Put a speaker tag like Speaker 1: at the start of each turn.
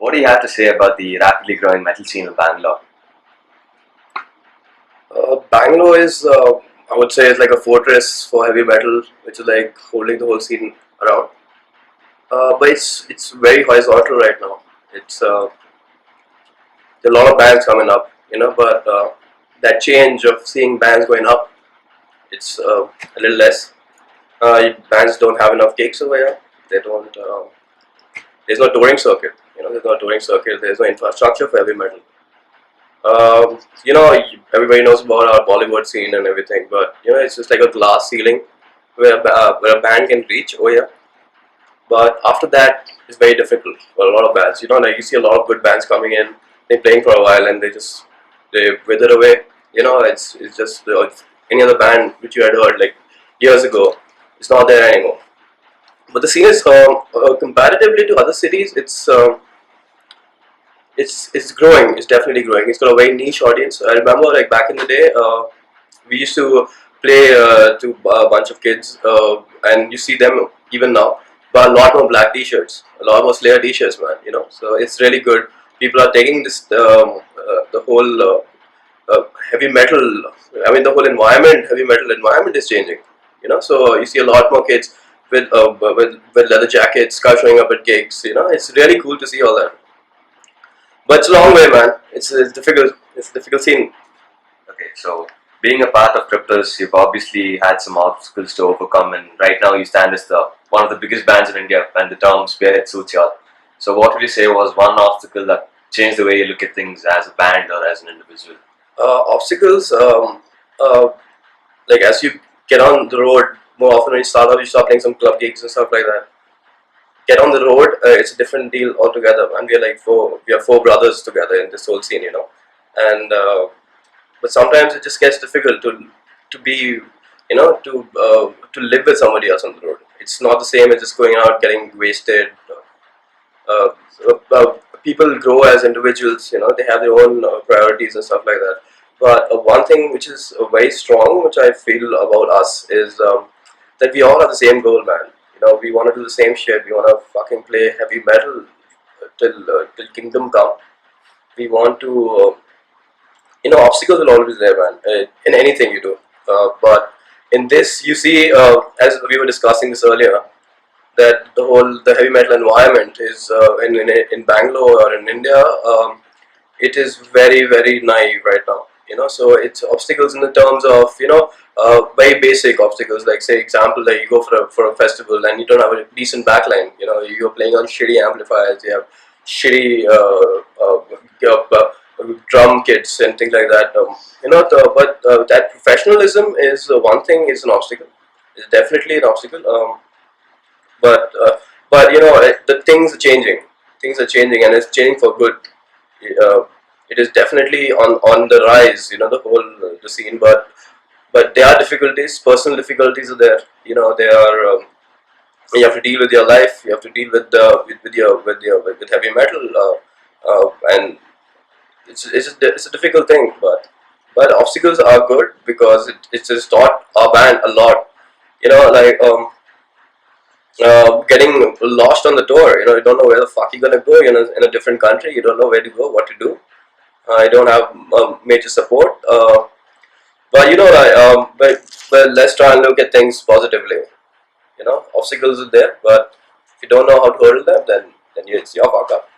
Speaker 1: What do you have to say about the rapidly growing metal scene in Bangalore?
Speaker 2: Bangalore is, I would say, it's like a fortress for heavy metal, which is like holding the whole scene around. But it's very horizontal right now. It's there are a lot of bands coming up, but that change of seeing bands going up, it's a little less. Bands don't have enough gigs over here. They don't. There's no touring circuit. There's no touring circuit. There's no infrastructure for heavy metal. Everybody knows about our Bollywood scene and everything, but it's just like a glass ceiling where a band can reach. Oh yeah, but after that, it's very difficult for a lot of bands. Like you see a lot of good bands coming in, they're playing for a while, and they wither away. It's just any other band which you had heard like years ago, it's not there anymore. But the scene is comparatively to other cities, it's growing. It's definitely growing. It's got a very niche audience. I remember like back in the day, we used to play to a bunch of kids, and you see them even now. But a lot more black T-shirts, a lot more Slayer T-shirts, man. So it's really good. People are taking this the whole heavy metal. I mean, the whole environment, heavy metal environment is changing. So you see a lot more kids with leather jackets, showing up at gigs. It's really cool to see all that. But it's a long way, man. It's difficult. It's a difficult scene.
Speaker 1: Okay, so being a part of Kryptos, you've obviously had some obstacles to overcome, and right now you stand as the one of the biggest bands in India, and the term spearhead suits you all. So, what would you say was one obstacle that changed the way you look at things as a band or as an individual?
Speaker 2: Obstacles, like as you get on the road more often when you start playing some club gigs and stuff like that. Get on the road, it's a different deal altogether. And we are four brothers together in this whole scene, and but sometimes it just gets difficult to be, to live with somebody else on the road. It's not the same as just going out getting wasted. Uh, People grow as individuals, they have their own priorities and stuff like that. But one thing which is very strong, which I feel about us, is that we all have the same goal, man. We want to do the same shit. We want to fucking play heavy metal till kingdom come. We want to, obstacles will always there, man, in anything you do. But in this, you see, as we were discussing this earlier, that the heavy metal environment is in Bangalore or in India. It is very very naive right now. So it's obstacles in the terms of very basic obstacles, like say example, like you go for a festival and you don't have a decent backline. You're playing on shitty amplifiers. You have shitty drum kits and things like that. But that professionalism is one thing, is an obstacle. It's definitely an obstacle. But the things are changing. Things are changing, and it's changing for good. It is definitely on the rise. The whole the scene, but there are difficulties. Personal difficulties are there. They are. You have to deal with your life. You have to deal with heavy metal, and it's a difficult thing. But obstacles are good because it's just taught our band a lot. Like getting lost on the tour. You don't know where the fuck you're gonna go. In a different country, you don't know where to go, what to do. I don't have major support. But but let's try and look at things positively. Obstacles are there, but if you don't know how to handle them, then it's your fuck up.